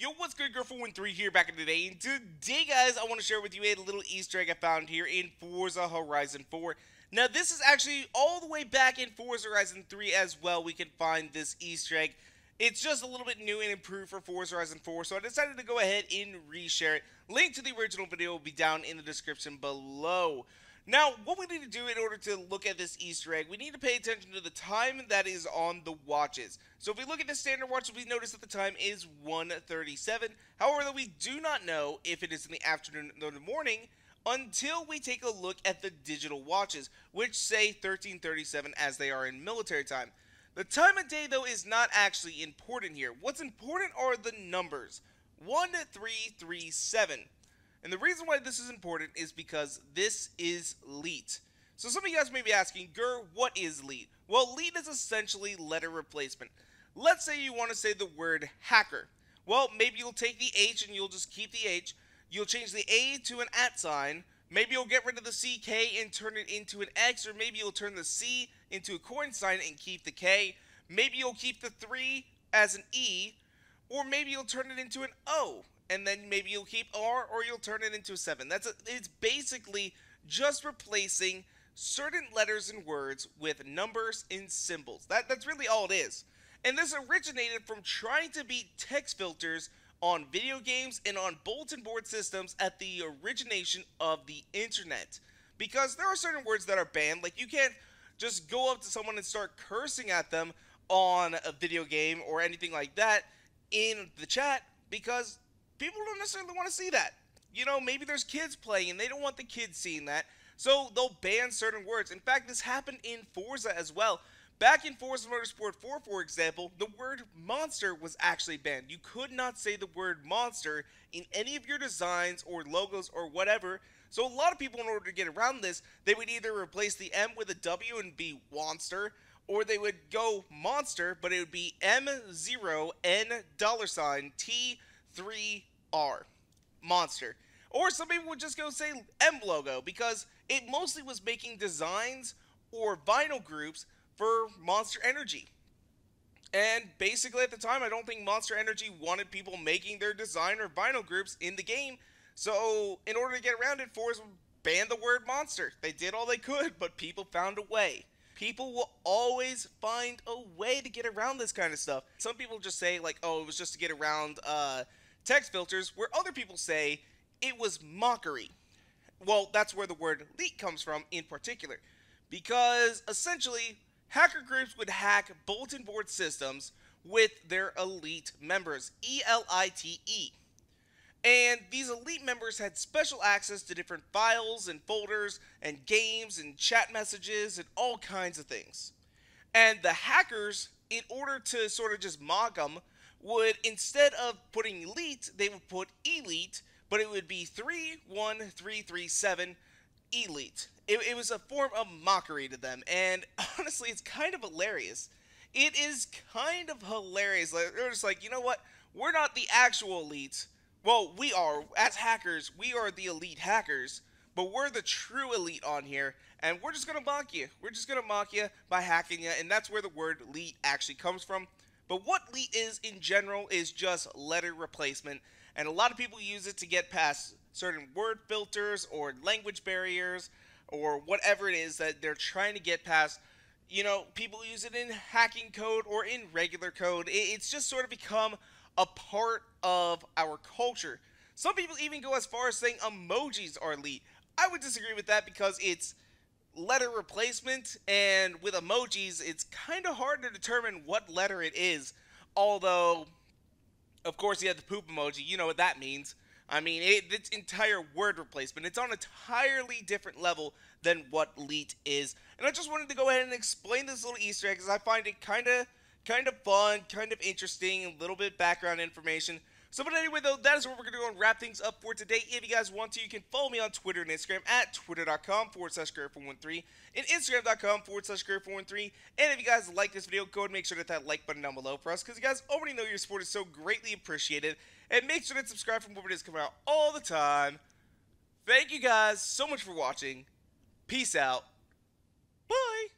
Yo, what's good, girl? 413 here back in the day. And today, guys, I want to share with you a little Easter egg I found here in Forza Horizon 4. Now, this is actually all the way back in Forza Horizon 3 as well. We can find this Easter egg. It's just a little bit new and improved for Forza Horizon 4, so I decided to go ahead and reshare it. Link to the original video will be down in the description below. Now, what we need to do in order to look at this Easter egg, we need to pay attention to the time that is on the watches. So if we look at the standard watches, we notice that the time is 1:37. However, we do not know if it is in the afternoon or the morning until we take a look at the digital watches, which say 13:37 as they are in military time. The time of day, though, is not actually important here. What's important are the numbers. 1337. And the reason why this is important is because this is Leet. So some of you guys may be asking, Gur, what is Leet? Well, Leet is essentially letter replacement. Let's say you want to say the word hacker. Well, maybe you'll take the H and you'll just keep the H. You'll change the A to an @ sign. Maybe you'll get rid of the CK and turn it into an X, or maybe you'll turn the C into a coin sign and keep the K. Maybe you'll keep the 3 as an E, or maybe you'll turn it into an O. And then maybe you'll keep R, or you'll turn it into a 7. It's basically just replacing certain letters and words with numbers and symbols. That's really all it is. And this originated from trying to beat text filters on video games and on bulletin board systems at the origination of the internet. Because there are certain words that are banned. Like, you can't just go up to someone and start cursing at them on a video game or anything like that in the chat, because people don't necessarily want to see that. You know, maybe there's kids playing and they don't want the kids seeing that, so they'll ban certain words. In fact, this happened in Forza as well. Back in Forza Motorsport 4, for example, the word monster was actually banned. You could not say the word monster in any of your designs or logos or whatever. So a lot of people, in order to get around this, they would either replace the M with a W and be Wanster, or they would go monster, but it would be M0N$T3R. Monster. Or some people would just go say M logo, because it mostly was making designs or vinyl groups for Monster Energy. And basically at the time, I don't think Monster Energy wanted people making their design or vinyl groups in the game. So in order to get around it, Forza banned the word monster. They did all they could, but people found a way. People will always find a way to get around this kind of stuff. Some people just say, like, oh, it was just to get around text filters, where other people say it was mockery. Well, that's where the word leet comes from in particular. Because, essentially, hacker groups would hack bulletin board systems with their elite members. ELITE. And these elite members had special access to different files and folders and games and chat messages and all kinds of things. And the hackers, in order to sort of just mock them, would, instead of putting elite, they would put elite, but it would be 31337 elite. It was a form of mockery to them, and honestly, it's kind of hilarious. It is kind of hilarious. Like, they're just like, you know what? We're not the actual elites. Well, we are. As hackers, we are the elite hackers, but we're the true elite on here, and we're just going to mock you. We're just going to mock you by hacking you, and that's where the word leet actually comes from. But what leet is in general is just letter replacement, and a lot of people use it to get past certain word filters or language barriers or whatever it is that they're trying to get past. You know, people use it in hacking code or in regular code. It's just sort of become a part of our culture. Some people even go as far as saying emojis are leet. I would disagree with that, because it's letter replacement, and with emojis, it's kind of hard to determine what letter it is. Although, of course, you have the poop emoji. You know what that means. I mean, it's entire word replacement. It's on an entirely different level than what leet is. And I just wanted to go ahead and explain this little Easter egg, because I find it kind of fun, kind of interesting, a little bit background information. So, but anyway, though, that is what we're going to go and wrap things up for today. If you guys want to, you can follow me on Twitter and Instagram at twitter.com/Gurr413 and Instagram.com/Gurr413. And if you guys like this video, go and make sure to hit that like button down below for us, because you guys already know your support is so greatly appreciated. And make sure to subscribe for more videos coming out all the time. Thank you guys so much for watching. Peace out. Bye.